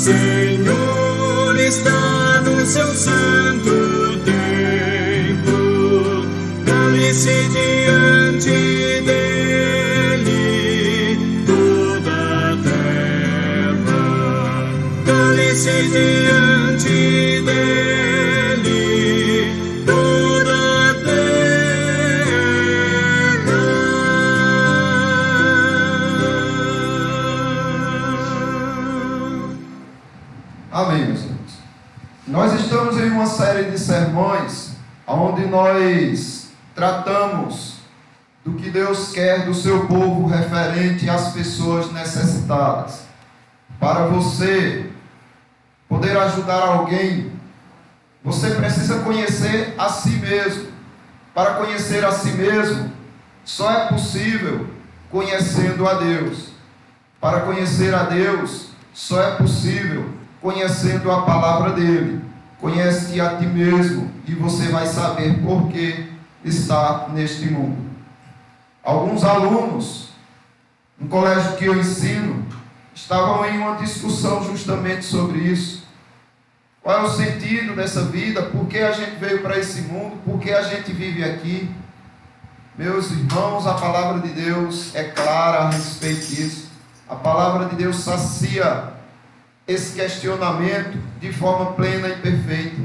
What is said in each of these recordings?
Senhor está no seu santo templo, cale-se diante dele toda a terra, cale-se diante dele toda a terra. Amém, meus irmãos. Nós estamos em uma série de sermões onde nós tratamos do que Deus quer do seu povo referente às pessoas necessitadas. Para você poder ajudar alguém, você precisa conhecer a si mesmo. Para conhecer a si mesmo, só é possível conhecendo a Deus. Para conhecer a Deus, só é possível conhecendo a palavra dele. Conhece-te a ti mesmo e você vai saber por que está neste mundo. Alguns alunos, no colégio que eu ensino, estavam em uma discussão justamente sobre isso. Qual é o sentido dessa vida? Por que a gente veio para esse mundo? Por que a gente vive aqui? Meus irmãos, a palavra de Deus é clara a respeito disso. A palavra de Deus sacia esse questionamento de forma plena e perfeita.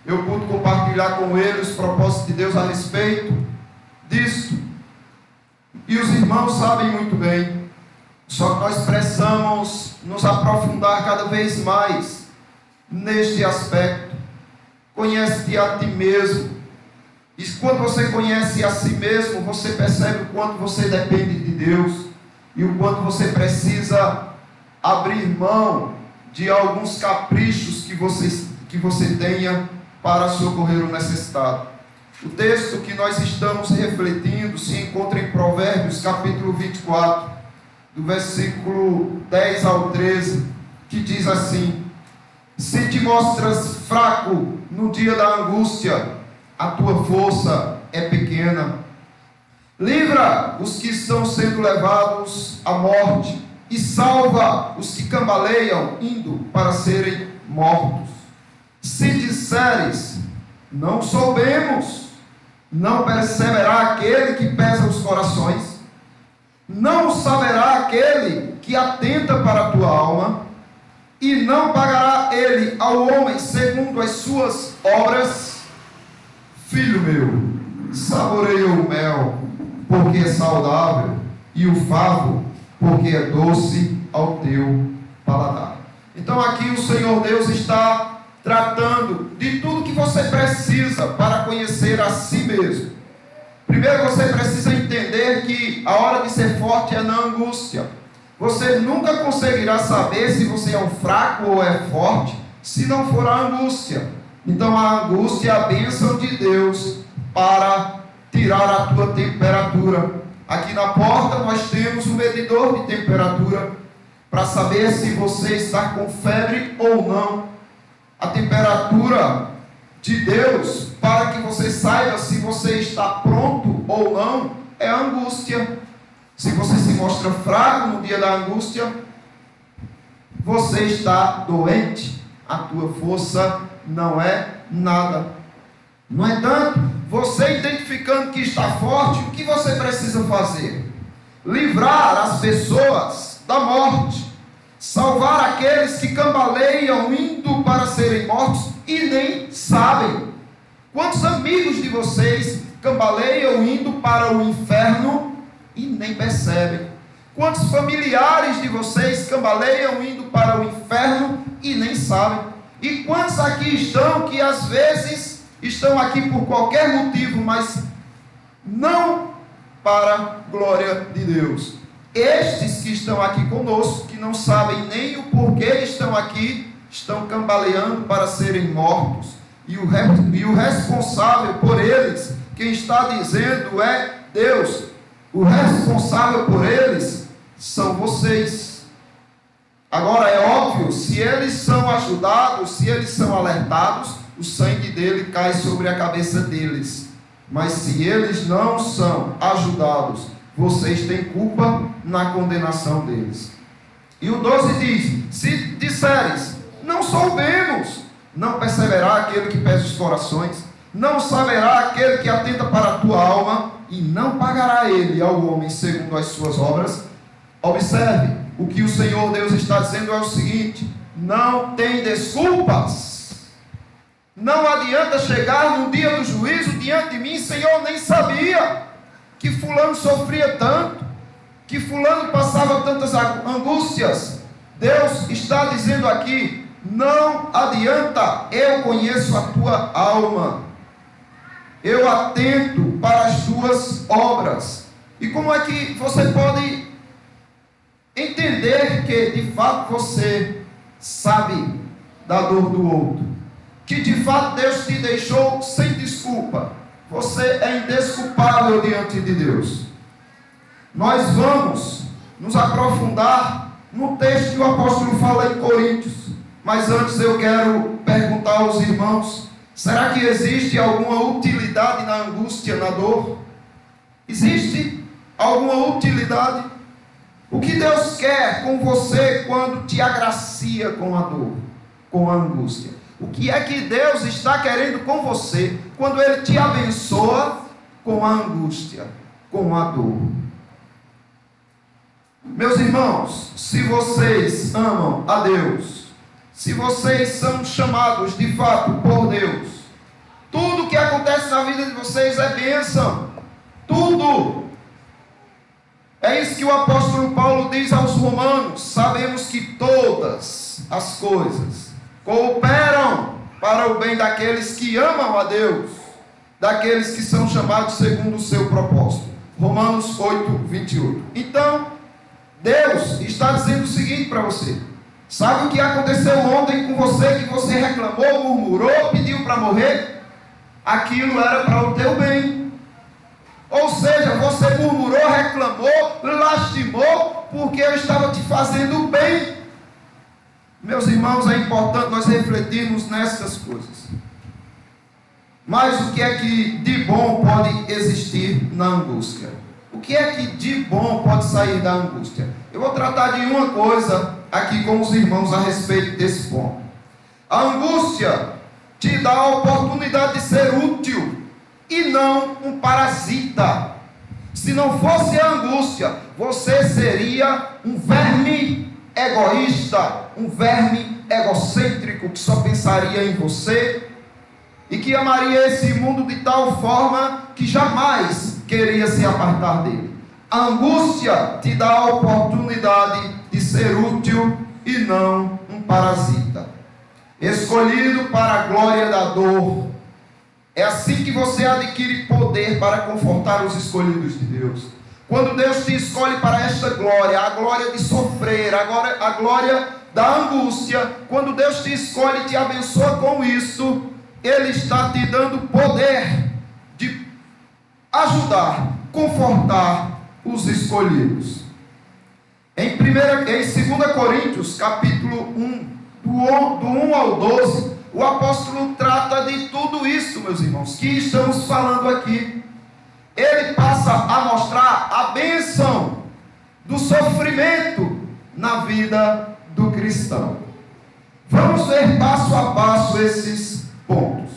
Eu pude compartilhar com ele os propósitos de Deus a respeito disso. E os irmãos sabem muito bem. Só que nós precisamos nos aprofundar cada vez mais neste aspecto. Conhece-te a ti mesmo. E quando você conhece a si mesmo, você percebe o quanto você depende de Deus e o quanto você precisa abrir mão de alguns caprichos que você tenha para socorrer o necessitado. O texto que nós estamos refletindo se encontra em Provérbios, capítulo 24, do versículo 10 ao 13, que diz assim: se te mostras fraco no dia da angústia, a tua força é pequena. Livra os que estão sendo levados à morte, e salva os que cambaleiam indo para serem mortos. Se disseres, não soubemos, não perceberá aquele que pesa os corações, não saberá aquele que atenta para a tua alma, e não pagará ele ao homem segundo as suas obras. Filho meu, saboreia o mel, porque é saudável, e o favo, porque é doce ao teu paladar. Então aqui o Senhor Deus está tratando de tudo que você precisa para conhecer a si mesmo. Primeiro você precisa entender que a hora de ser forte é na angústia. Você nunca conseguirá saber se você é um fraco ou é forte, se não for a angústia. Então a angústia é a bênção de Deus para tirar a tua temperatura. Aqui na porta nós temos um medidor de temperatura para saber se você está com febre ou não. A temperatura de Deus, para que você saiba se você está pronto ou não, é a angústia. Se você se mostra fraco no dia da angústia, você está doente. A tua força não é nada. No entanto, você identificando que está forte, o que você precisa fazer? Livrar as pessoas da morte, salvar aqueles que cambaleiam indo para serem mortos e nem sabem. Quantos amigos de vocês cambaleiam indo para o inferno e nem percebem? Quantos familiares de vocês cambaleiam indo para o inferno e nem sabem? E quantos aqui estão que às vezes estão aqui por qualquer motivo, mas não para a glória de Deus? Estes que estão aqui conosco, que não sabem nem o porquê estão aqui, estão cambaleando para serem mortos. E o responsável por eles, quem está dizendo é Deus. O responsável por eles são vocês. Agora é óbvio, se eles são ajudados, se eles são alertados, o sangue dele cai sobre a cabeça deles. Mas se eles não são ajudados, vocês têm culpa na condenação deles. E o 12 diz: se disseres, soubemos, não perceberá aquele que pesa os corações, não saberá aquele que atenta para a tua alma, e não pagará ele ao homem segundo as suas obras. Observe, o que o Senhor Deus está dizendo é o seguinte: não tem desculpas. Não adianta chegar no dia do juízo diante de mim: Senhor, nem sabia que fulano sofria tanto, que fulano passava tantas angústias. Deus está dizendo aqui: não adianta, eu conheço a tua alma, eu atento para as tuas obras. E como é que você pode entender que de fato você sabe da dor do outro? Que de fato Deus te deixou sem desculpa. Você é indesculpável diante de Deus. Nós vamos nos aprofundar no texto que o apóstolo fala em Coríntios. Mas antes eu quero perguntar aos irmãos: será que existe alguma utilidade na angústia, na dor? Existe alguma utilidade? O que Deus quer com você quando te agracia com a dor, com a angústia? O que é que Deus está querendo com você quando Ele te abençoa com a angústia, com a dor? Meus irmãos, se vocês amam a Deus, se vocês são chamados de fato por Deus, tudo que acontece na vida de vocês é bênção. Tudo. É isso que o apóstolo Paulo diz aos romanos: sabemos que todas as coisas cooperam para o bem daqueles que amam a Deus, daqueles que são chamados segundo o seu propósito. Romanos 8, 28. Então, Deus está dizendo o seguinte para você: sabe o que aconteceu ontem com você, que você reclamou, murmurou, pediu para morrer? Aquilo era para o teu bem. Ou seja, você murmurou, reclamou, lastimou, porque eu estava te fazendo bem. Meus irmãos, é importante nós refletirmos nessas coisas. Mas o que é que de bom pode existir na angústia? O que é que de bom pode sair da angústia? Eu vou tratar de uma coisa aqui com os irmãos a respeito desse ponto. A angústia te dá a oportunidade de ser útil e não um parasita. Se não fosse a angústia, você seria um verme egoísta, um verme egocêntrico que só pensaria em você e que amaria esse mundo de tal forma que jamais queria se apartar dele. A angústia te dá a oportunidade de ser útil e não um parasita, escolhido para a glória da dor. É assim que você adquire poder para confortar os escolhidos de Deus. Quando Deus te escolhe para esta glória, a glória de sofrer, a glória da angústia, quando Deus te escolhe e te abençoa com isso, Ele está te dando poder de ajudar, confortar os escolhidos. Em 2 Coríntios, capítulo 1, do 1 ao 12, o apóstolo trata de tudo isso, meus irmãos, que estamos falando aqui. Ele passa a mostrar a bênção do sofrimento na vida do cristão. Vamos ver passo a passo esses pontos.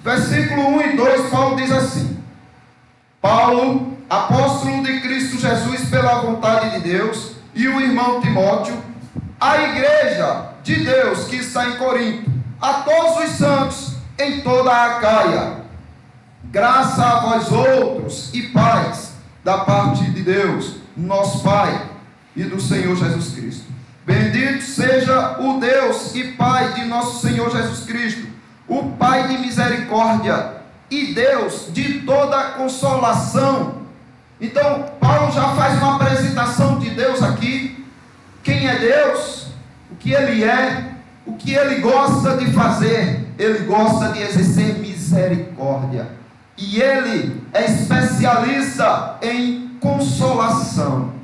Versículo 1 e 2, Paulo diz assim: Paulo, apóstolo de Cristo Jesus pela vontade de Deus, e o irmão Timóteo, a igreja de Deus que está em Corinto, a todos os santos em toda a Acaia, graça a vós outros e paz da parte de Deus, nosso Pai, e do Senhor Jesus Cristo. Bendito seja o Deus e Pai de nosso Senhor Jesus Cristo, o Pai de misericórdia e Deus de toda consolação. Então, Paulo já faz uma apresentação de Deus aqui. Quem é Deus? O que Ele é? O que Ele gosta de fazer? Ele gosta de exercer misericórdia. E Ele é especialista em consolação.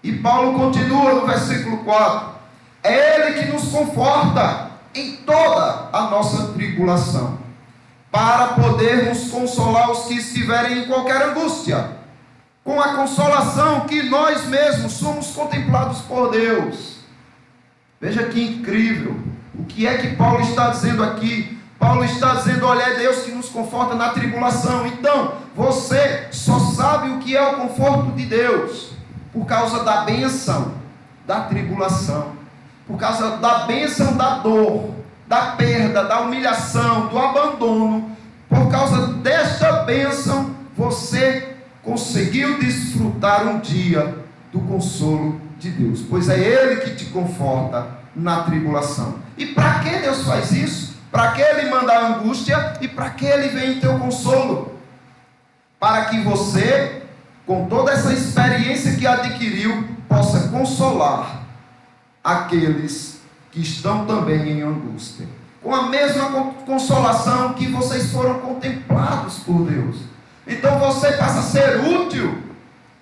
E Paulo continua no versículo 4: é Ele que nos conforta em toda a nossa tribulação, para podermos consolar os que estiverem em qualquer angústia, com a consolação que nós mesmos somos contemplados por Deus. Veja que incrível. O que é que Paulo está dizendo aqui? Paulo está dizendo, olha, é Deus que nos conforta na tribulação. Então, você só sabe o que é o conforto de Deus por causa da bênção da tribulação, por causa da bênção da dor, da perda, da humilhação, do abandono. Por causa desta bênção, você conseguiu desfrutar um dia do consolo de Deus, pois é Ele que te conforta na tribulação. E para que Deus faz isso? Para que Ele manda a angústia e para que Ele vem em teu consolo? Para que você, com toda essa experiência que adquiriu, possa consolar aqueles que estão também em angústia, com a mesma consolação que vocês foram contemplados por Deus. Então você passa a ser útil.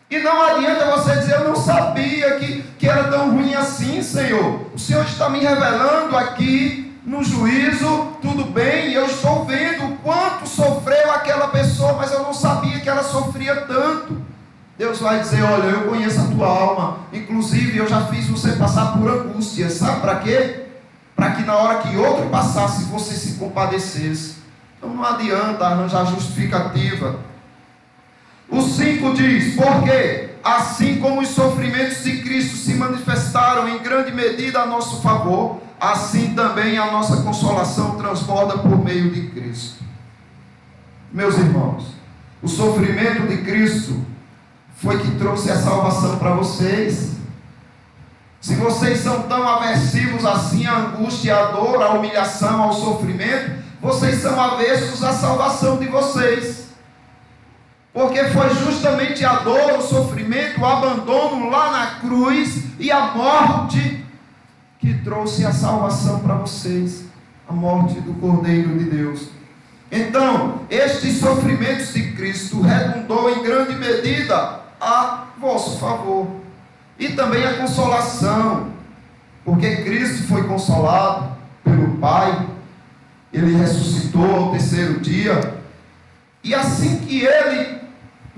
E não adianta você dizer, eu não sabia que era tão ruim assim, Senhor. O Senhor está me revelando aqui no juízo, tudo bem, eu estou vendo o quanto sofreu aquela pessoa, mas eu não sabia que ela sofria tanto. Deus vai dizer, olha, eu conheço a tua alma, inclusive eu já fiz você passar por angústia. Sabe para quê? Para que na hora que outro passasse, você se compadecesse. Então não adianta arranjar justificativa. O 5 diz, porque assim como os sofrimentos de Cristo se manifestaram em grande medida a nosso favor, assim também a nossa consolação transborda por meio de Cristo. Meus irmãos, o sofrimento de Cristo foi que trouxe a salvação para vocês. Se vocês são tão aversivos assim à angústia, à dor, à humilhação, ao sofrimento, vocês são avessos à salvação de vocês. Porque foi justamente a dor, o sofrimento, o abandono lá na cruz e a morte que trouxe a salvação para vocês. A morte do Cordeiro de Deus. Então, estes sofrimentos de Cristo redundou em grande medida a vosso favor. E também a consolação. Porque Cristo foi consolado pelo Pai. Ele ressuscitou ao terceiro dia. E assim que ele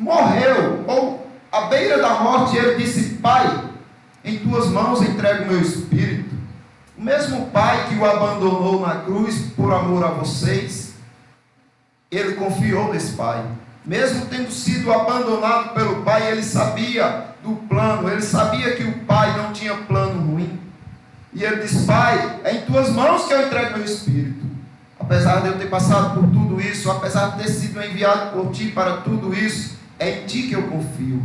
morreu, ou à beira da morte, ele disse, Pai, em tuas mãos entrego o meu espírito. O mesmo Pai que o abandonou na cruz por amor a vocês, ele confiou nesse Pai. Mesmo tendo sido abandonado pelo Pai, ele sabia do plano, ele sabia que o Pai não tinha plano ruim. E ele disse, Pai, é em tuas mãos que eu entrego meu espírito. Apesar de eu ter passado por tudo isso, apesar de ter sido enviado por ti para tudo isso, é em ti que eu confio.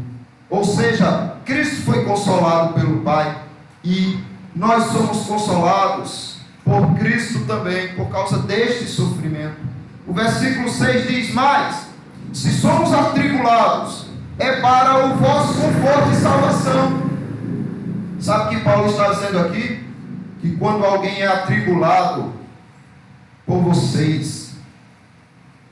Ou seja, Cristo foi consolado pelo Pai e nós somos consolados por Cristo também, por causa deste sofrimento. O versículo 6 diz mais, se somos atribulados, é para o vosso conforto e salvação. Sabe o que Paulo está dizendo aqui? Que quando alguém é atribulado por vocês,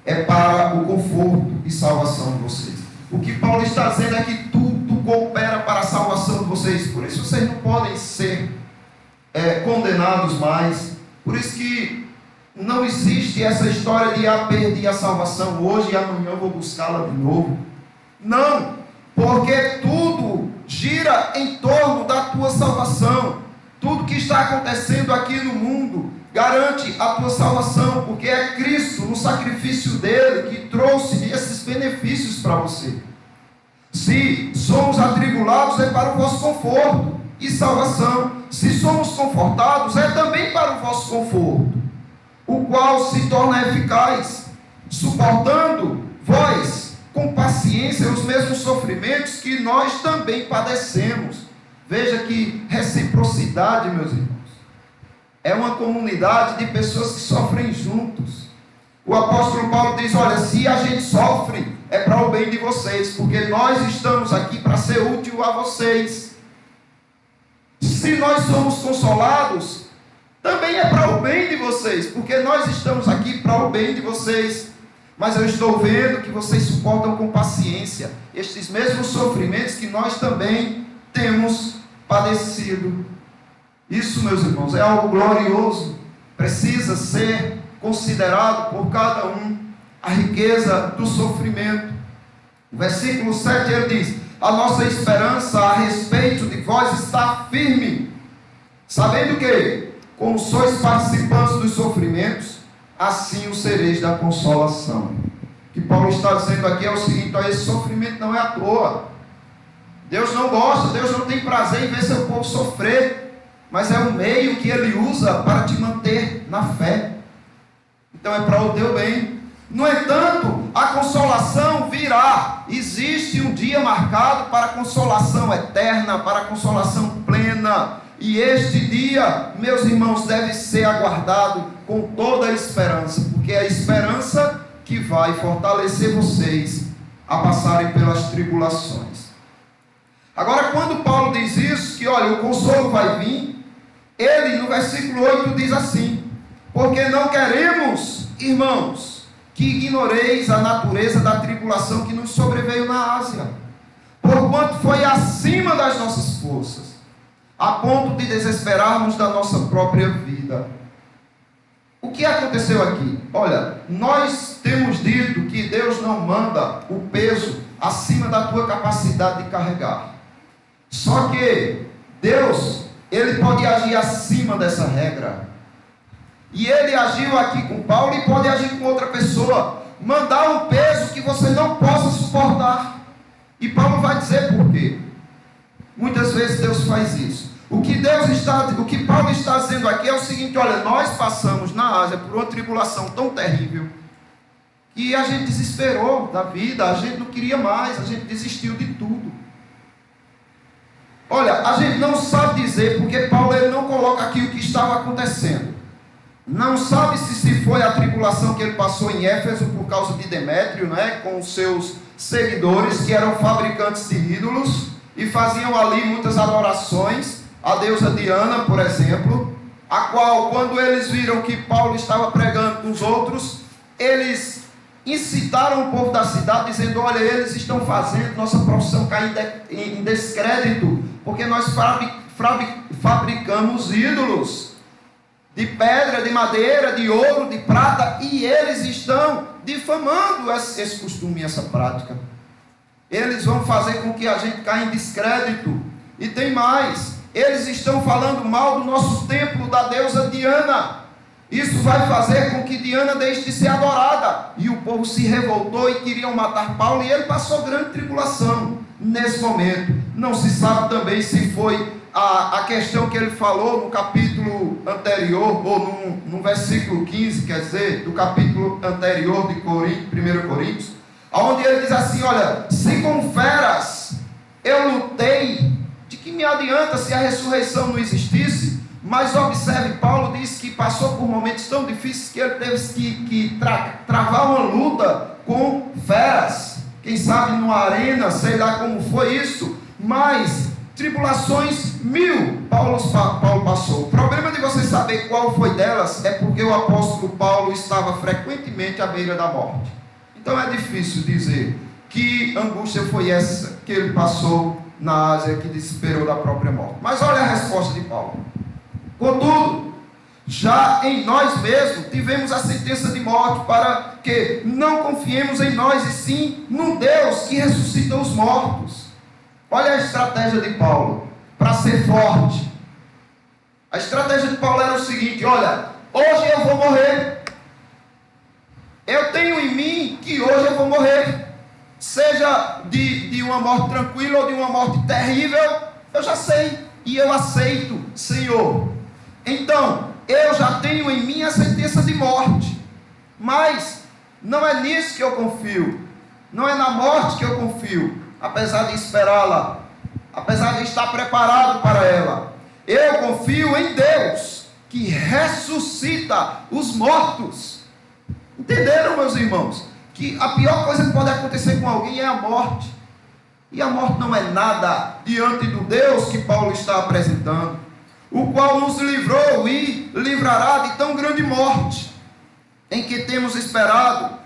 é para o conforto e salvação de vocês. O que Paulo está dizendo é que tudo coopera para a salvação de vocês. Por isso vocês não podem ser condenados mais. Por isso que não existe essa história de perdi a salvação hoje e amanhã eu vou buscá-la de novo. Não, porque tudo gira em torno da tua salvação. Tudo que está acontecendo aqui no mundo garante a tua salvação, porque é Cristo, no sacrifício dele, que trouxe esses benefícios para você. Se somos atribulados, é para o vosso conforto e salvação. Se somos confortados, é também para o vosso conforto, o qual se torna eficaz, suportando vós com paciência os mesmos sofrimentos que nós também padecemos. Veja que reciprocidade, meus irmãos. É uma comunidade de pessoas que sofrem juntos. O apóstolo Paulo diz, olha, se a gente sofre, é para o bem de vocês, porque nós estamos aqui para ser útil a vocês. Se nós somos consolados, também é para o bem de vocês, porque nós estamos aqui para o bem de vocês. Mas eu estou vendo que vocês suportam com paciência estes mesmos sofrimentos que nós também temos padecido. Isso, meus irmãos, é algo glorioso. Precisa ser considerado por cada um a riqueza do sofrimento. O versículo 7 ele diz, a nossa esperança a respeito de vós está firme, sabendo que, como sois participantes dos sofrimentos, assim o sereis da consolação. O que Paulo está dizendo aqui é o seguinte: ó, esse sofrimento não é à toa. Deus não gosta, Deus não tem prazer em ver seu povo sofrer, mas é um meio que Ele usa para te manter na fé. Então é para o teu bem. No entanto, a consolação virá. Existe um dia marcado para a consolação eterna, para a consolação plena. E este dia, meus irmãos, deve ser aguardado com toda a esperança, porque é a esperança que vai fortalecer vocês a passarem pelas tribulações. Agora, quando Paulo diz isso, que olha, o consolo vai vir, ele no versículo 8 diz assim: porque não queremos, irmãos, que ignoreis a natureza da tribulação que nos sobreveio na Ásia, porquanto foi acima das nossas forças, a ponto de desesperarmos da nossa própria vida. O que aconteceu aqui? Olha, nós temos dito que Deus não manda o peso acima da tua capacidade de carregar. Só que Deus, Ele pode agir acima dessa regra. E Ele agiu aqui com Paulo e pode agir com outra pessoa. Mandar um peso que você não possa suportar. E Paulo vai dizer por quê. Muitas vezes Deus faz isso. O que Paulo está dizendo aqui é o seguinte: olha, nós passamos na Ásia por uma tribulação tão terrível que a gente desesperou da vida, a gente não queria mais, a gente desistiu de tudo. Olha, a gente não sabe dizer, porque Paulo ele não coloca aqui o que estava acontecendo. Não sabe se foi a tribulação que ele passou em Éfeso por causa de Demétrio, né, com os seus seguidores que eram fabricantes de ídolos e faziam ali muitas adorações. A deusa Diana, por exemplo, a qual, quando eles viram que Paulo estava pregando com os outros, eles incitaram o povo da cidade, dizendo: olha, eles estão fazendo nossa profissão cair em descrédito, porque nós fabricamos ídolos de pedra, de madeira, de ouro, de prata, e eles estão difamando esse costume, essa prática. Eles vão fazer com que a gente caia em descrédito. E tem mais: eles estão falando mal do nosso templo, da deusa Diana. Isso vai fazer com que Diana deixe de ser adorada. E o povo se revoltou e queriam matar Paulo, e ele passou grande tribulação nesse momento. Não se sabe também se foi a questão que ele falou no capítulo anterior, ou no versículo 15, quer dizer, do capítulo anterior de 1 Coríntios, onde ele diz assim: olha, se com feras eu lutei, de que me adianta se a ressurreição não existisse? Mas observe, Paulo diz que passou por momentos tão difíceis que ele teve que travar uma luta com feras. Quem sabe numa arena, sei lá como foi isso, mas tribulações 1000 Paulo passou. O problema de você saber qual foi delas é porque o apóstolo Paulo estava frequentemente à beira da morte. Então é difícil dizer que angústia foi essa que ele passou na Ásia, que desesperou da própria morte. Mas olha a resposta de Paulo: contudo, já em nós mesmos tivemos a sentença de morte, para que não confiemos em nós, e sim no Deus que ressuscita os mortos. Olha a estratégia de Paulo para ser forte. A estratégia de Paulo era o seguinte: olha, hoje eu vou morrer. Eu tenho em mim que hoje eu vou morrer. Seja de uma morte tranquila ou de uma morte terrível, eu já sei. E eu aceito, Senhor. Então, eu já tenho em mim a sentença de morte. Mas não é nisso que eu confio. Não é na morte que eu confio. Apesar de esperá-la, apesar de estar preparado para ela, eu confio em Deus, que ressuscita os mortos. Entenderam, meus irmãos? Que a pior coisa que pode acontecer com alguém é a morte. E a morte não é nada diante do Deus que Paulo está apresentando, o qual nos livrou e livrará de tão grande morte, em que temos esperado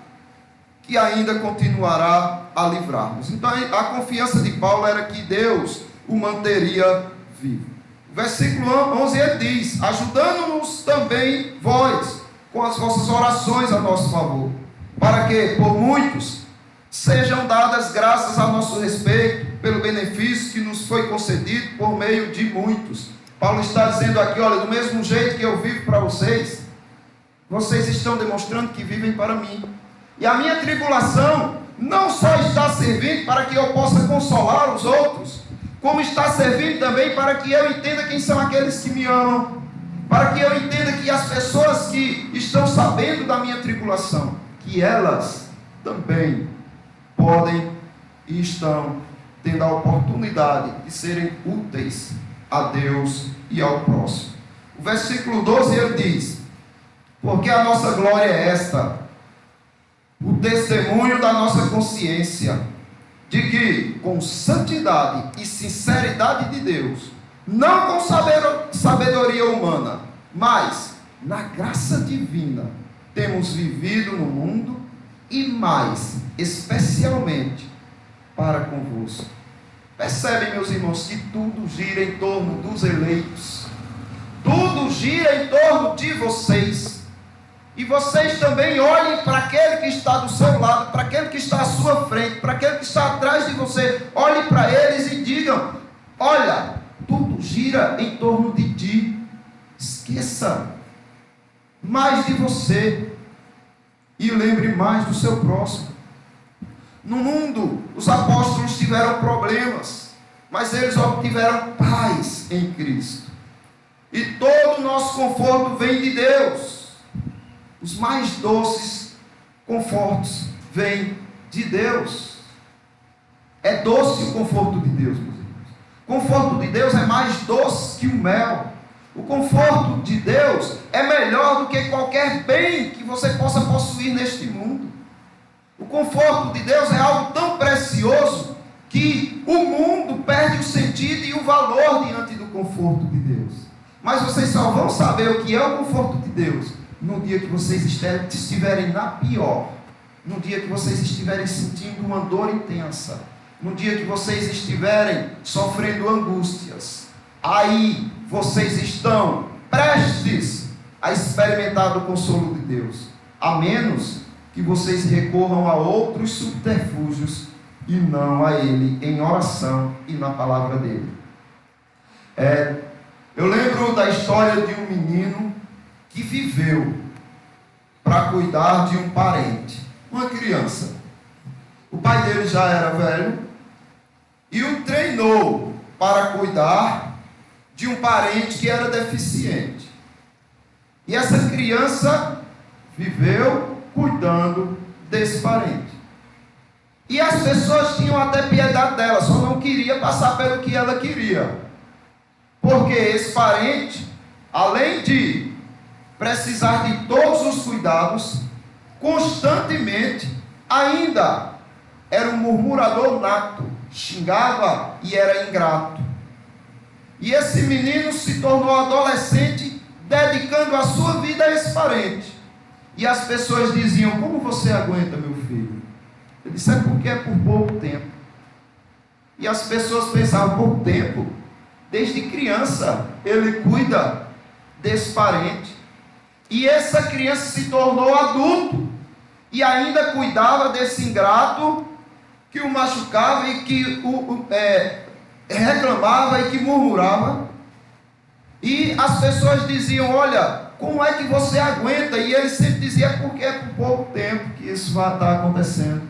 que ainda continuará a livrar-nos. Então a confiança de Paulo era que Deus o manteria vivo. O versículo 11 ele diz: ajudando-nos também vós com as vossas orações a nosso favor, para que por muitos sejam dadas graças a nosso respeito, pelo benefício que nos foi concedido por meio de muitos, Paulo está dizendo aqui, olha, do mesmo jeito que eu vivo para vocês, vocês estão demonstrando que vivem para mim. E a minha tribulação não só está servindo para que eu possa consolar os outros, como está servindo também para que eu entenda quem são aqueles que me amam, para que eu entenda que as pessoas que estão sabendo da minha tribulação, que elas também podem e estão tendo a oportunidade de serem úteis a Deus e ao próximo. O versículo 12 ele diz: porque a nossa glória é esta, o testemunho da nossa consciência, de que com santidade e sinceridade de Deus, não com sabedoria humana, mas na graça divina, temos vivido no mundo e mais especialmente para convosco. Percebem, meus irmãos, que tudo gira em torno dos eleitos, tudo gira em torno de vocês. E vocês também olhem para aquele que está do seu lado, para aquele que está à sua frente, para aquele que está atrás de você. Olhem para eles e digam: olha, tudo gira em torno de ti. Esqueça mais de você e lembre mais do seu próximo. No mundo, os apóstolos tiveram problemas, mas eles obtiveram paz em Cristo. E todo o nosso conforto vem de Deus. Os mais doces confortos vêm de Deus. É doce o conforto de Deus, meus irmãos. O conforto de Deus é mais doce que o mel. O conforto de Deus é melhor do que qualquer bem que você possa possuir neste mundo. O conforto de Deus é algo tão precioso que o mundo perde o sentido e o valor diante do conforto de Deus. Mas vocês só vão saber o que é o conforto de Deus no dia que vocês estiverem na pior, no dia que vocês estiverem sentindo uma dor intensa, no dia que vocês estiverem sofrendo angústias. Aí vocês estão prestes a experimentar o consolo de Deus, a menos que vocês recorram a outros subterfúgios e não a Ele em oração e na palavra dele. Eu lembro da história de um menino que viveu para cuidar de um parente, uma criança. O pai dele já era velho e o treinou para cuidar de um parente que era deficiente. E essa criança viveu cuidando desse parente. E as pessoas tinham até piedade dela, só não queria passar pelo que ela queria. Porque esse parente, além de precisar de todos os cuidados, constantemente ainda era um murmurador nato, xingava e era ingrato. E esse menino se tornou adolescente, dedicando a sua vida a esse parente. E as pessoas diziam: como você aguenta, meu filho? Ele disse: é porque é por pouco tempo. E as pessoas pensavam: pouco tempo? Desde criança ele cuida desse parente. E essa criança se tornou adulto e ainda cuidava desse ingrato que o machucava e que reclamava e que murmurava. E as pessoas diziam: olha, como é que você aguenta? E ele sempre dizia: porque é por pouco tempo que isso vai estar acontecendo.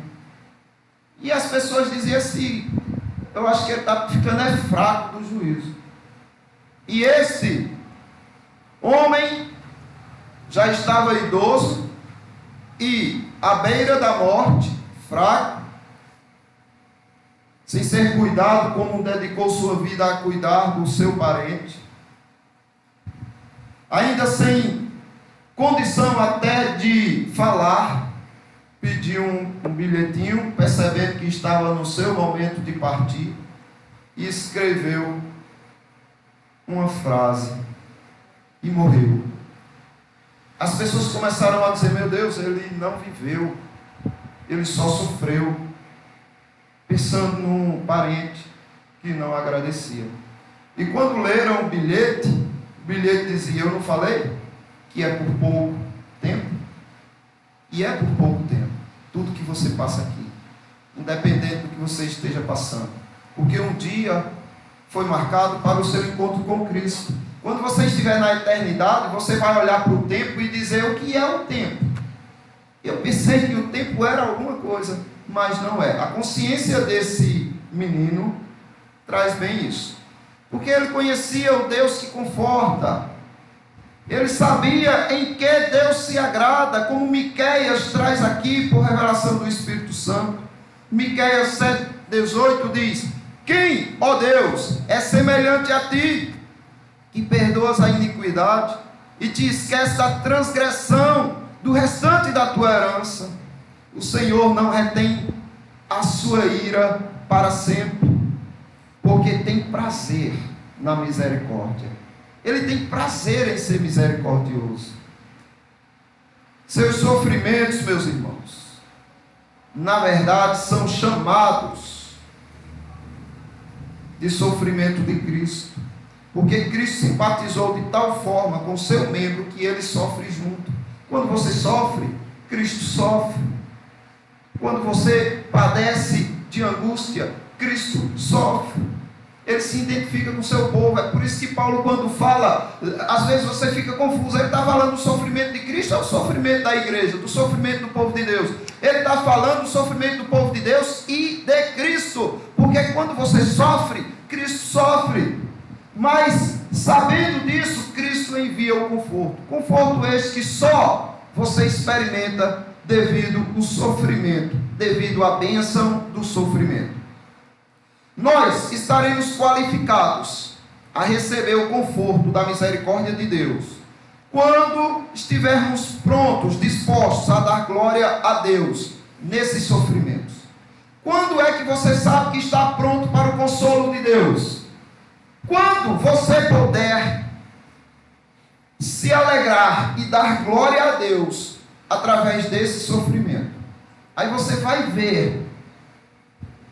E as pessoas diziam assim: eu acho que ele está ficando fraco do juízo. E esse homem já estava idoso e à beira da morte, fraco, sem ser cuidado, como dedicou sua vida a cuidar do seu parente, ainda sem condição até de falar, pediu um bilhetinho, percebendo que estava no seu momento de partir, e escreveu uma frase e morreu. As pessoas começaram a dizer: meu Deus, ele não viveu, ele só sofreu, pensando num parente que não agradecia. E quando leram o bilhete dizia: eu não falei que é por pouco tempo? E é por pouco tempo, tudo que você passa aqui, independente do que você esteja passando, porque um dia foi marcado para o seu encontro com Cristo. Quando você estiver na eternidade, você vai olhar para o tempo e dizer o que é o tempo. Eu pensei que o tempo era alguma coisa, mas não é. A consciência desse menino traz bem isso. Porque ele conhecia o Deus que conforta. Ele sabia em que Deus se agrada, como Miqueias traz aqui por revelação do Espírito Santo. Miqueias 7,18 diz: quem, ó Deus, é semelhante a ti, que perdoas a iniquidade e te esquece da transgressão do restante da tua herança. O Senhor não retém a sua ira para sempre, porque tem prazer na misericórdia. Ele tem prazer em ser misericordioso. Seus sofrimentos, meus irmãos, na verdade são chamados de sofrimento de Cristo, porque Cristo simpatizou de tal forma com seu membro que ele sofre junto. Quando você sofre, Cristo sofre. Quando você padece de angústia, Cristo sofre. Ele se identifica com o seu povo. É por isso que Paulo, quando fala, às vezes você fica confuso. Ele está falando do sofrimento de Cristo ou do sofrimento da igreja, do sofrimento do povo de Deus? Ele está falando do sofrimento do povo de Deus e de Cristo, porque quando você sofre, Cristo sofre. Mas, sabendo disso, Cristo envia o conforto. Conforto este que só você experimenta devido ao sofrimento, devido à bênção do sofrimento. Nós estaremos qualificados a receber o conforto da misericórdia de Deus quando estivermos prontos, dispostos a dar glória a Deus nesses sofrimentos. Quando é que você sabe que está pronto para o consolo de Deus? Quando você puder se alegrar e dar glória a Deus através desse sofrimento. Aí você vai ver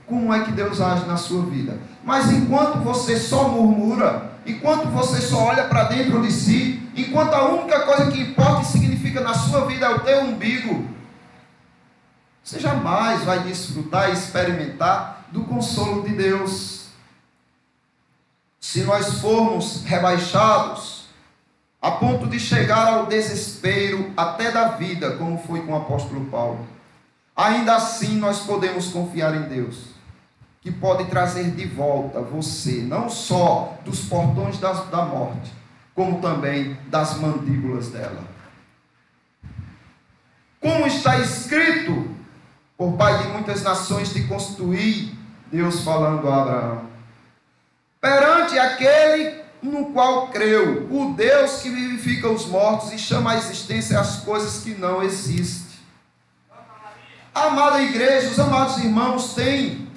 como é que Deus age na sua vida. Mas enquanto você só murmura, enquanto você só olha para dentro de si, enquanto a única coisa que importa e significa na sua vida é o teu umbigo, você jamais vai desfrutar e experimentar do consolo de Deus. Se nós formos rebaixados a ponto de chegar ao desespero até da vida, como foi com o apóstolo Paulo, ainda assim nós podemos confiar em Deus, que pode trazer de volta você, não só dos portões da morte, como também das mandíbulas dela. Como está escrito, por Pai de muitas nações te constituí, Deus falando a Abraão, perante aquele no qual creu, o Deus que vivifica os mortos e chama à existência as coisas que não existem. Amada igreja, os amados irmãos têm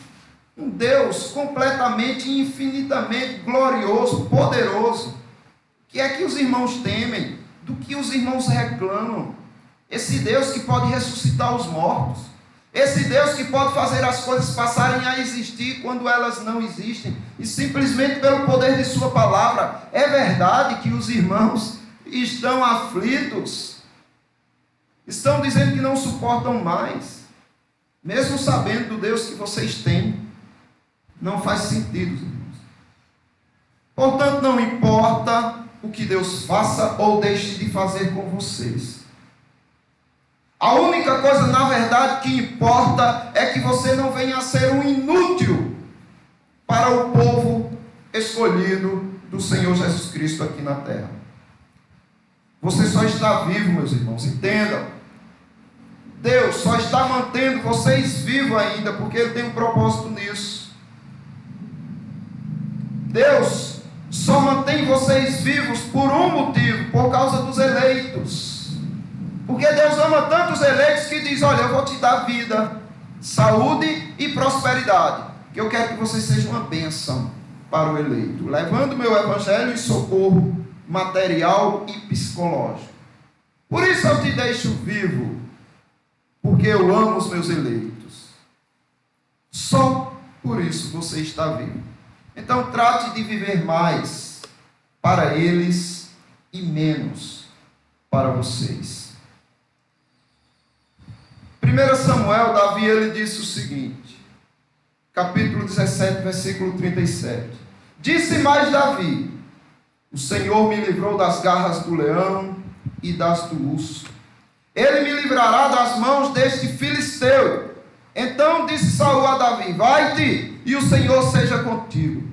um Deus completamente e infinitamente glorioso, poderoso. O que é que os irmãos temem? Do que os irmãos reclamam? Esse Deus que pode ressuscitar os mortos. Esse Deus que pode fazer as coisas passarem a existir quando elas não existem. E simplesmente pelo poder de sua palavra. É verdade que os irmãos estão aflitos. Estão dizendo que não suportam mais. Mesmo sabendo do Deus que vocês têm. Não faz sentido, irmãos. Portanto, não importa o que Deus faça ou deixe de fazer com vocês. A única coisa, na verdade, que importa é que você não venha a ser um inútil para o povo escolhido do Senhor Jesus Cristo aqui na terra. Você só está vivo, meus irmãos, entendam. Deus só está mantendo vocês vivos ainda, porque Ele tem um propósito nisso. Deus só mantém vocês vivos por um motivo, por causa dos eleitos. Porque Deus ama tanto os eleitos que diz, olha, eu vou te dar vida, saúde e prosperidade, que eu quero que você seja uma bênção para o eleito, levando meu evangelho e socorro material e psicológico. Por isso eu te deixo vivo, porque eu amo os meus eleitos. Só por isso você está vivo. Então trate de viver mais para eles e menos para vocês. 1 Samuel, Davi, ele disse o seguinte, capítulo 17, versículo 37. Disse mais Davi: o Senhor me livrou das garras do leão e das do urso. Ele me livrará das mãos deste filisteu. Então disse Saul a Davi: vai-te, e o Senhor seja contigo.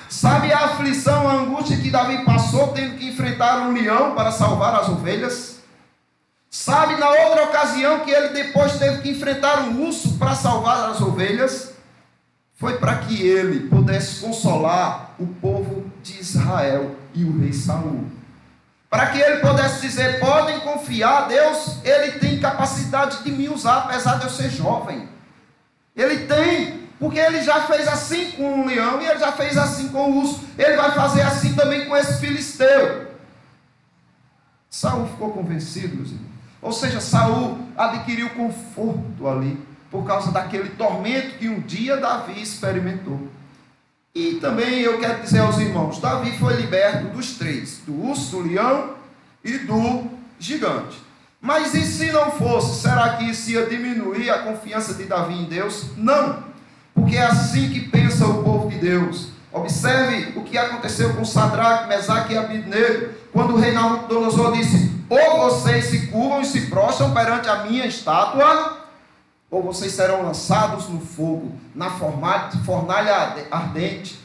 Sabe a aflição, a angústia que Davi passou tendo que enfrentar um leão para salvar as ovelhas? Sabe na outra ocasião que ele depois teve que enfrentar um urso para salvar as ovelhas? Foi para que ele pudesse consolar o povo de Israel e o rei Saul. Para que ele pudesse dizer: podem confiar, Deus, ele tem capacidade de me usar, apesar de eu ser jovem. Ele tem, porque ele já fez assim com o leão e ele já fez assim com o urso. Ele vai fazer assim também com esse filisteu. Saul ficou convencido, meus irmãos. Ou seja, Saul adquiriu conforto ali, por causa daquele tormento que um dia Davi experimentou. E também eu quero dizer aos irmãos, Davi foi liberto dos três, do urso, do leão e do gigante. Mas e se não fosse, será que isso ia diminuir a confiança de Davi em Deus? Não, porque é assim que pensa o povo de Deus. Observe o que aconteceu com Sadraque, Mesaque e Abednego, quando o rei Nabucodonosor disse: ou vocês se curvam e se prostram perante a minha estátua, ou vocês serão lançados no fogo, na fornalha ardente,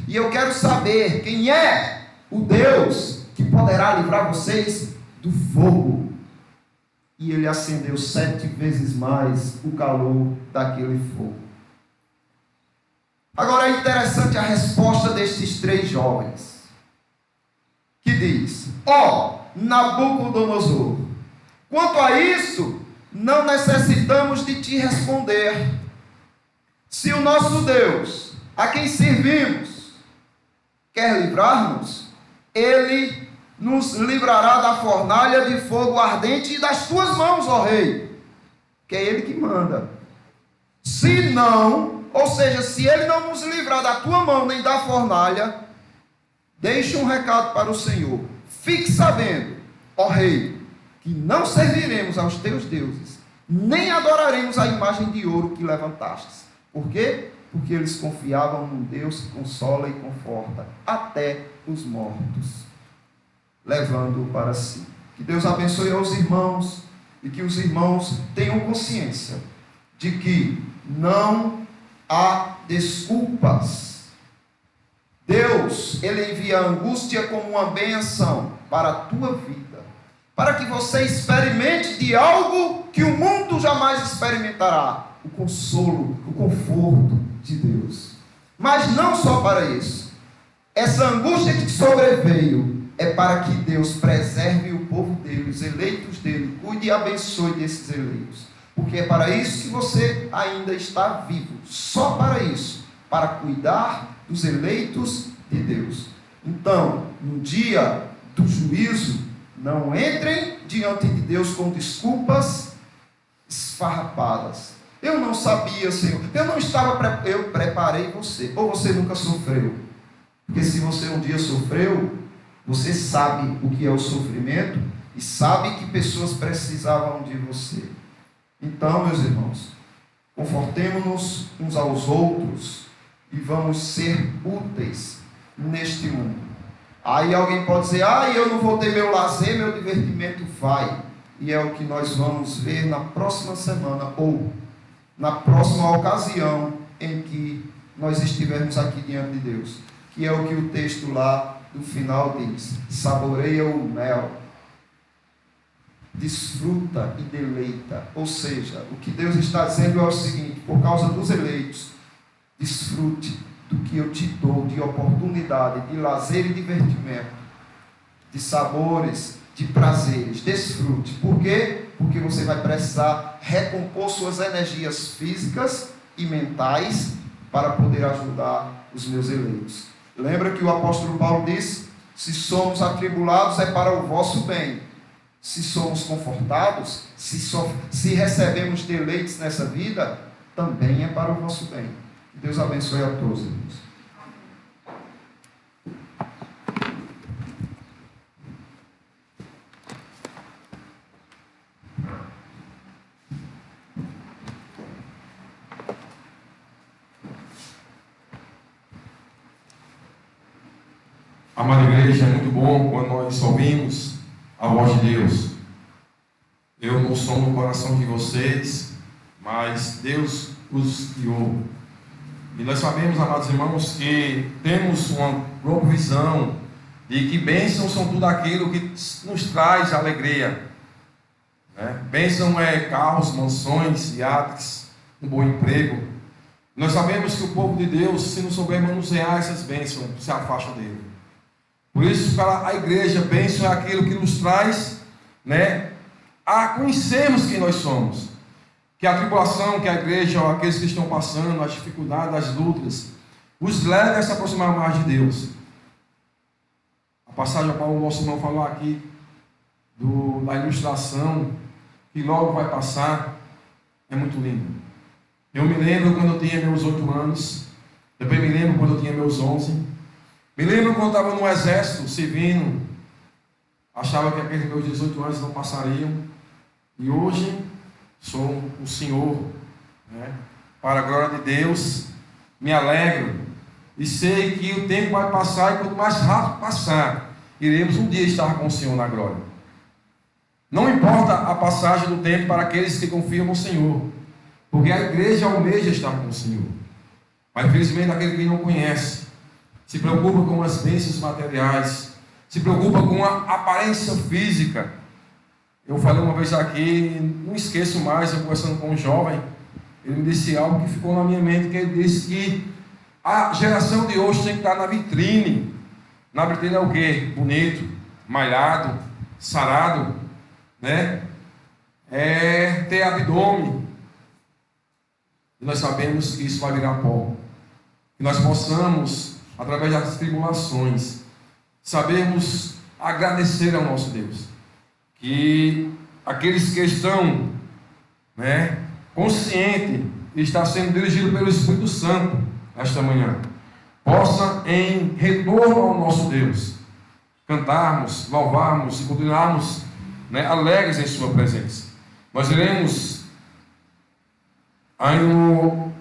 e eu quero saber quem é o Deus que poderá livrar vocês do fogo. E ele acendeu 7 vezes mais o calor daquele fogo. Agora é interessante a resposta destes 3 jovens, que diz: Nabucodonosor, quanto a isso, não necessitamos de te responder. Se o nosso Deus, a quem servimos, quer livrar-nos, ele nos livrará da fornalha de fogo ardente e das tuas mãos, ó rei, que é ele que manda. Se não, ou seja, se ele não nos livrar da tua mão nem da fornalha, deixe um recado para o Senhor: fique sabendo, ó rei, que não serviremos aos teus deuses, nem adoraremos a imagem de ouro que levantastes. Por quê? Porque eles confiavam num Deus que consola e conforta até os mortos, levando-o para si. Que Deus abençoe aos irmãos e que os irmãos tenham consciência de que não há desculpas. Deus, ele envia a angústia como uma benção para a tua vida, para que você experimente de algo que o mundo jamais experimentará: o consolo, o conforto de Deus. Mas não só para isso. Essa angústia que te sobreveio é para que Deus preserve o povo dele, os eleitos dele, cuide e abençoe desses eleitos. Porque é para isso que você ainda está vivo. Só para isso, para cuidar dos eleitos de Deus. Então, no dia do juízo, não entrem diante de Deus com desculpas esfarrapadas. Eu não sabia, Senhor. Eu não estava eu preparei você. Ou você nunca sofreu? Porque se você um dia sofreu, você sabe o que é o sofrimento e sabe que pessoas precisavam de você. Então, meus irmãos, confortemo-nos uns aos outros e vamos ser úteis neste mundo. Aí alguém pode dizer: eu não vou ter meu lazer, meu divertimento. Vai. E é o que nós vamos ver na próxima semana, ou na próxima ocasião em que nós estivermos aqui diante de Deus. Que é o que o texto lá do final diz: saboreia o mel, desfruta e deleita. Ou seja, o que Deus está dizendo é o seguinte: por causa dos eleitos, desfrute do que eu te dou de oportunidade, de lazer e divertimento, de sabores, de prazeres. Desfrute. Por quê? Porque você vai precisar recompor suas energias físicas e mentais para poder ajudar os meus eleitos. Lembra que o apóstolo Paulo disse: se somos atribulados é para o vosso bem. Se somos confortados, se recebemos deleites nessa vida, também é para o vosso bem. Deus abençoe a todos, irmãos. Amada igreja, é muito bom quando nós ouvimos a voz de Deus. Eu não sou no coração de vocês, mas Deus os guiou. E nós sabemos, amados irmãos, que temos uma provisão de que bênçãos são tudo aquilo que nos traz alegria. Bênção é carros, mansões, iates, um bom emprego. Nós sabemos que o povo de Deus, se não souber manusear essas bênçãos, se afasta dele. Por isso, para a igreja, bênção é aquilo que nos traz, a conhecermos quem nós somos. Que a tribulação, que a igreja, aqueles que estão passando, as dificuldades, as lutas, os leve a se aproximar mais de Deus. A passagem para o nosso irmão falou aqui da ilustração, que logo vai passar, é muito lindo. Eu me lembro quando eu tinha meus 8 anos, depois me lembro quando eu tinha meus 11, me lembro quando eu estava no exército, servindo, achava que aqueles meus 18 anos não passariam, e hoje sou um senhor, para a glória de Deus, me alegro, e sei que o tempo vai passar, e quanto mais rápido passar, iremos um dia estar com o Senhor na glória. Não importa a passagem do tempo para aqueles que confiam no Senhor, porque a igreja almeja estar com o Senhor. Mas infelizmente aquele que não conhece, se preocupa com as bênçãos materiais, se preocupa com a aparência física. Eu falei uma vez aqui, não esqueço mais, eu conversando com um jovem, ele me disse algo que ficou na minha mente, que ele disse que a geração de hoje tem que estar na vitrine. Na vitrine é o quê? Bonito, malhado, sarado, é ter abdômen. E nós sabemos que isso vai virar pó. Que nós possamos, através das tribulações, sabermos agradecer ao nosso Deus. Que aqueles que estão conscientes de estar sendo dirigidos pelo Espírito Santo esta manhã, possa, em retorno ao nosso Deus, cantarmos, louvarmos e continuarmos alegres em sua presença. Nós iremos aí no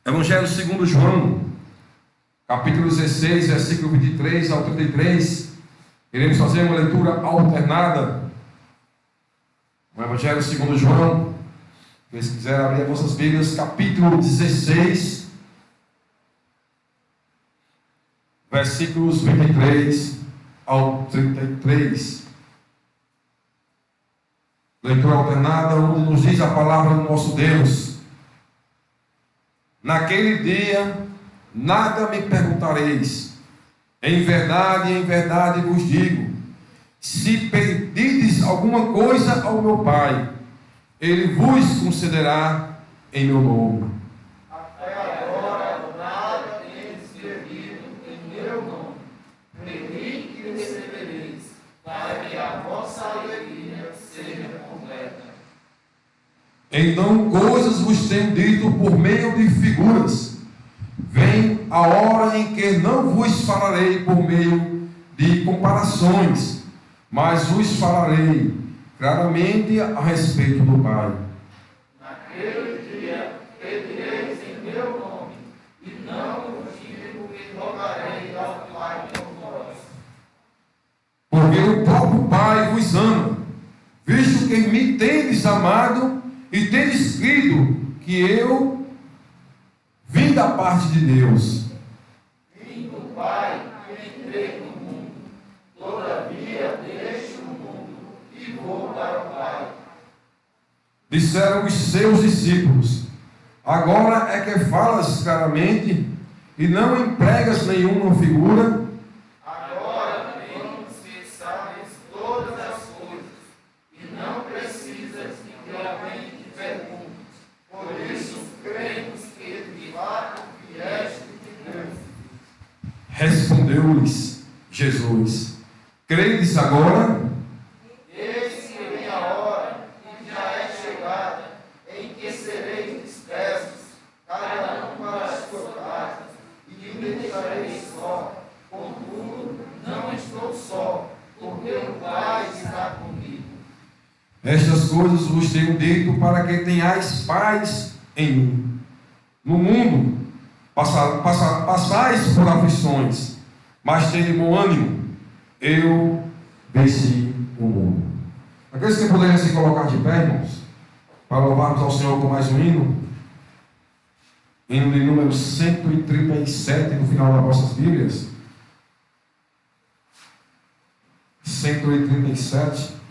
Evangelho segundo João, capítulo 16, versículo 23 ao 33, iremos fazer uma leitura alternada. O Evangelho segundo João, se quiser abrir as vossas Bíblias, capítulo 16, versículos 23 ao 33. Leitura alternada, onde nos diz a palavra do nosso Deus: naquele dia nada me perguntareis, em verdade vos digo, se pedirdes alguma coisa ao meu Pai, Ele vos concederá em meu nome. Até agora nada tendes pedido em meu nome. Pedi e recebereis, para que a vossa alegria seja completa. Então coisas vos tenho dito por meio de figuras. Vem a hora em que não vos falarei por meio de comparações, mas vos falarei claramente a respeito do Pai. Naquele dia pedireis em meu nome, e não vos digo que rogarei ao Pai por vós. Porque o próprio Pai vos ama, visto que me tendes amado e tendes crido que eu vim da parte de Deus. Vim do Pai, entrei no mundo, todavia deixo o mundo e vou para o Pai. Disseram os seus discípulos: agora é que falas claramente e não empregas nenhuma figura. Agora vemos que sabes todas as coisas, e não precisas que alguém te pergunte. Por isso cremos que de fato vieste de Deus. Respondeu-lhes Jesus: credes agora? Eis que vem a hora, e já é chegada, em que sereis dispersos, cada um para as suas casas, e me deixareis só. Contudo, não estou só, porque o Pai está comigo. Estas coisas vos tenho dito para que tenhais paz em mim. No mundo Passais por aflições, mas tende bom ânimo. Eu venci o mundo. Aqueles que poderiam se colocar de pé, irmãos, para louvarmos ao Senhor com mais um hino. Hino de número 137 no final das vossas Bíblias. 137.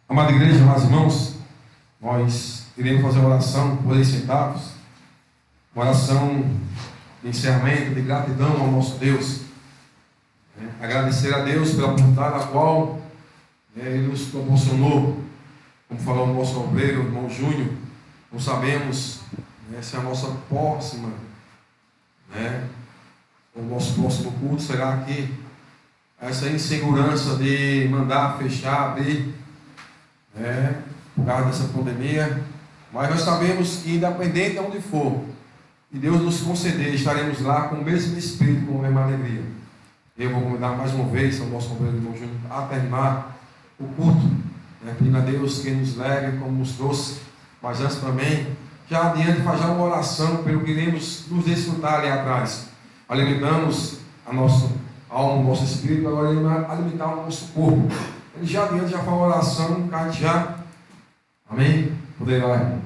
Amada igreja, amados irmãos, nós iremos fazer uma oração por aí sentados, uma oração de encerramento, de gratidão ao nosso Deus, agradecer a Deus pela oportunidade a qual Ele nos proporcionou, como falou o nosso obreiro, o irmão Júnior. Não sabemos se a nossa próxima, o nosso próximo culto será aqui. Essa insegurança de mandar fechar, abrir, por causa dessa pandemia, mas nós sabemos que independente de onde for, e Deus nos conceder, estaremos lá com o mesmo espírito, com a mesma alegria. Eu vou convidar mais uma vez o nosso companheiro irmão Júnior a terminar o culto, pedindo a Deus que nos leve como nos trouxe, mas antes também, já adiante, fazer uma oração pelo que iremos nos desfrutar ali atrás. Alimentamos a nossa alma, o nosso espírito, agora iremos alimentar o nosso corpo. Ele já adiante já faz uma oração, já. Amém? Poder lá, irmão.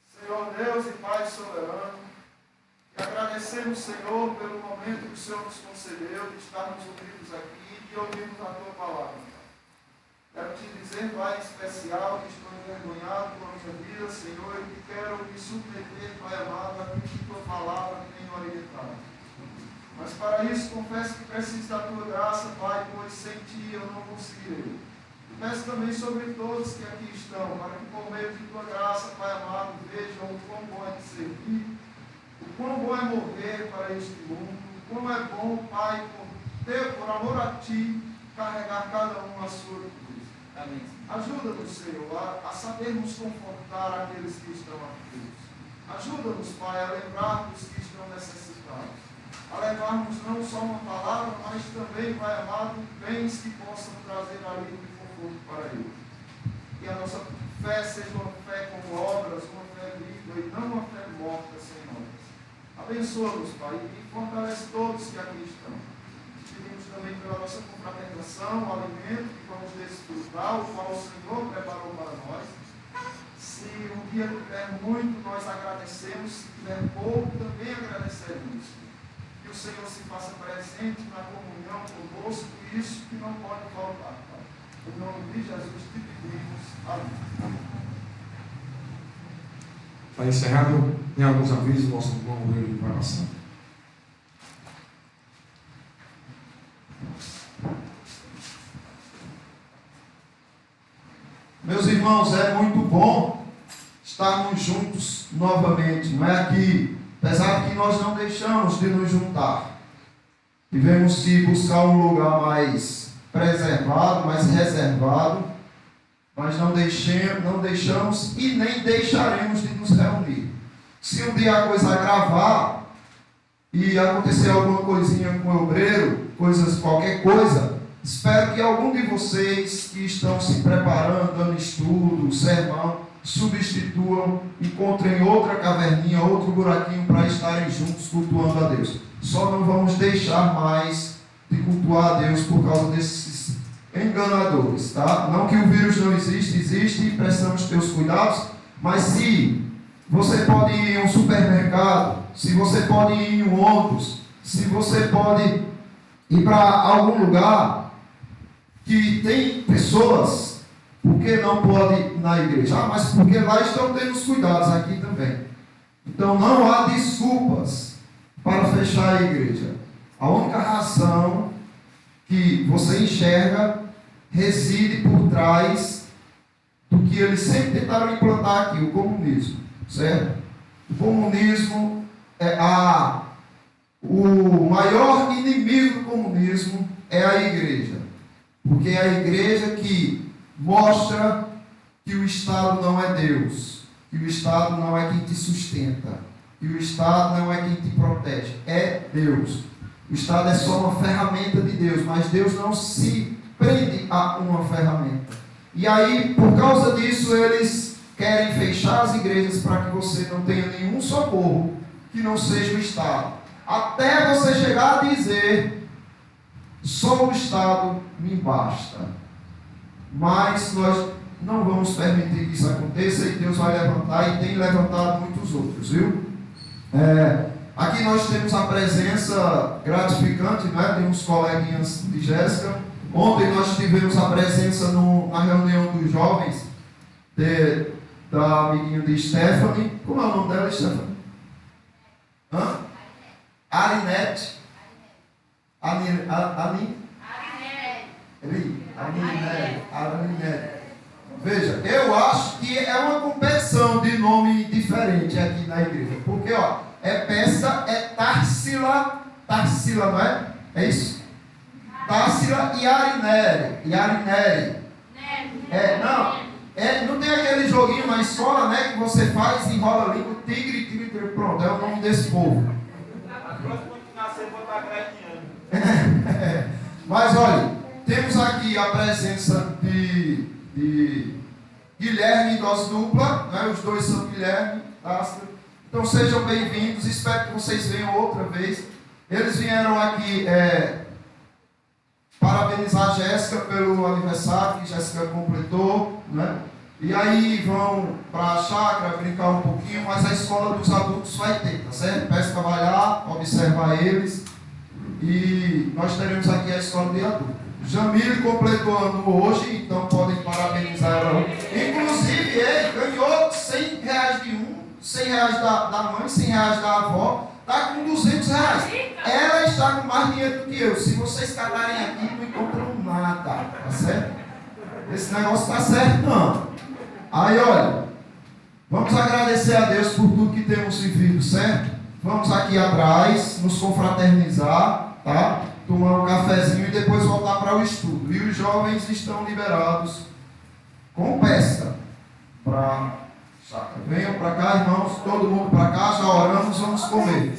Senhor Deus e Pai soberano, e agradecemos, Senhor, pelo momento que o Senhor nos concedeu de estarmos unidos aqui e de ouvirmos a Tua palavra. Quero te dizer, Pai, em especial, que estou envergonhado com a minha vida, Senhor, e que quero me submeter, Pai amado, a que Tua palavra me tenha orientado. para isso confesso que preciso da tua graça, Pai, pois sem ti eu não conseguirei. Peço também sobre todos que aqui estão, para que por meio de tua graça, Pai amado, vejam o quão bom é te servir, o quão bom é morrer para este mundo, o quão é bom, Pai, por amor a ti, carregar cada um a sua cruz. Amém. Ajuda-nos, Senhor, a sabermos confortar aqueles que estão aflitos. Ajuda-nos, Pai, a lembrar dos que estão necessitados. A levarmos não só uma palavra, mas também, Pai amado, bens que possam trazer alívio e conforto para eles. Que a nossa fé seja uma fé com obras, uma fé viva e não uma fé morta sem obras. Abençoa-nos, Pai, e fortalece todos que aqui estão. Pedimos também pela nossa confraternização, o alimento que vamos desfrutar, o qual o Senhor preparou para nós. Se um dia tiver muito, nós agradecemos. Se tiver pouco, também agradecemos. Que o Senhor se faça presente na comunhão conosco, isso que não pode faltar, Pai. Em nome de Jesus te pedimos. Amém. Está encerrado. Tem alguns avisos, nosso irmão de oração. Meus irmãos, é muito bom estarmos juntos novamente, não é aqui, apesar de que nós não deixamos de nos juntar. Tivemos que buscar um lugar mais preservado, mais reservado, mas não deixamos e nem deixaremos de nos reunir. Se um dia a coisa agravar e acontecer alguma coisinha com o obreiro, qualquer coisa, espero que algum de vocês que estão se preparando, dando estudo, sermão, substituam, encontrem outra caverninha, outro buraquinho para estarem juntos cultuando a Deus. Só não vamos deixar mais de cultuar a Deus por causa desses enganadores, tá? Não que o vírus não existe, existe e precisamos ter os cuidados, mas se você pode ir em um supermercado, se você pode ir em um ônibus, se você pode ir para algum lugar que tem pessoas, por que não pode ir na igreja? Mas porque lá estão tendo os cuidados, aqui também. Então não há desculpas para fechar a igreja. A única razão que você enxerga reside por trás do que eles sempre tentaram implantar aqui, o comunismo, certo? O comunismo o maior inimigo do comunismo é a igreja, porque é a igreja que mostra que o Estado não é Deus, que o Estado não é quem te sustenta, que o Estado não é quem te protege, é Deus. O Estado é só uma ferramenta de Deus, mas Deus não se prende a uma ferramenta. E aí, por causa disso, eles querem fechar as igrejas para que você não tenha nenhum socorro que não seja o Estado. Até você chegar a dizer, só o Estado me basta. Mas nós não vamos permitir que isso aconteça e Deus vai levantar e tem levantado muitos outros, viu? Aqui nós temos a presença gratificante, né, de uns coleguinhas de Jéssica. Ontem nós tivemos a presença na reunião dos jovens da amiguinha de Stephanie. Como é o nome dela, Stephanie? Arinete. Arinete. Veja, eu acho que é uma competição de nome diferente aqui na igreja. Porque, Péssida, é Tarsila, não é? É isso? Tarsila e Arinere. Não tem aquele joguinho na escola, né? Que você faz, enrola a língua, tigre, pronto, é o nome desse povo. Mas olha, temos aqui a presença de Guilherme, dose dupla, né? Os dois são Guilherme, Tasca. Então sejam bem-vindos, espero que vocês venham outra vez. Eles vieram aqui parabenizar a Jéssica pelo aniversário que Jéssica completou, né? E aí vão para a chácara brincar um pouquinho, mas a escola dos adultos vai ter, tá certo? Peço para vai lá, observar eles. E nós teremos aqui a escola de adultos. Jamile completou ano hoje, então podem parabenizar ela. Inclusive, ele ganhou R$100 de um, R$100 da mãe, R$100 da avó. está com 200 reais. Ela está com mais dinheiro do que eu. Se vocês calarem aqui, não encontram nada. Tá certo? Esse negócio está certo, não. Aí, olha, vamos agradecer a Deus por tudo que temos vivido, certo? Vamos aqui atrás, nos confraternizar, tá? Tomar um cafezinho e depois voltar para o estudo. E os jovens estão liberados com peça para... Venham para cá, irmãos, todo mundo para cá, já oramos, vamos comer.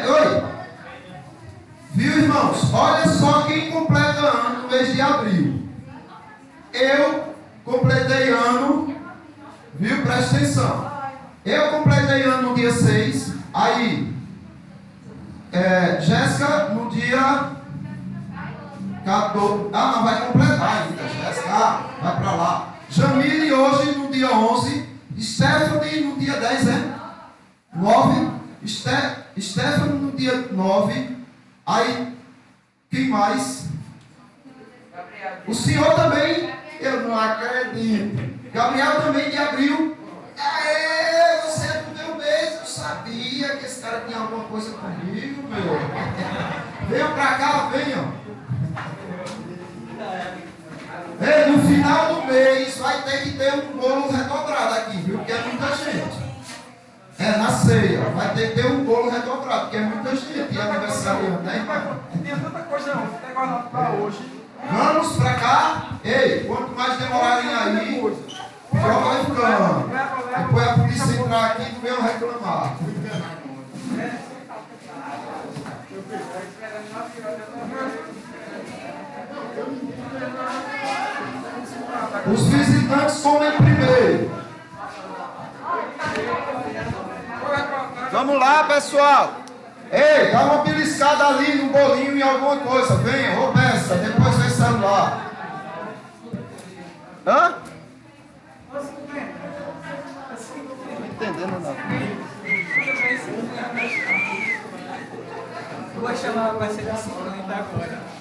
Oi. Viu, irmãos? Olha só quem completa ano no mês de abril. Eu completei ano, viu? Presta atenção. Eu completei ano no dia 6, aí Jéssica no dia 14. Ah, não, vai completar ainda, Jéssica. Vai para lá. Jamile hoje no dia 11. Stephanie no dia 10, 9. Stephanie no dia 9. Aí, quem mais? O senhor também? Eu não acredito. Gabriel também de abril. Aê, você é do meu mês. Eu sabia que esse cara tinha alguma coisa comigo, meu. Venham pra cá, venham. Ei, no final do mês vai ter que ter um bolo redobrado aqui, viu? Porque é muita gente. Na ceia, vai ter que ter um bolo redobrado, porque é muita gente. E aniversariante, né, irmão? Tem tanta coisa não, tem negócio para hoje. Vamos pra cá. Ei, quanto mais demorarem aí, pior vai ficando. Depois a polícia entrar aqui e venham reclamar. Os visitantes comem primeiro. Vamos lá, pessoal. Ei, dá uma beliscada ali no bolinho em alguma coisa. Venha, ou peça, depois vem celular. Hã? Não entendendo nada. Vou chamar a parceira 50 agora.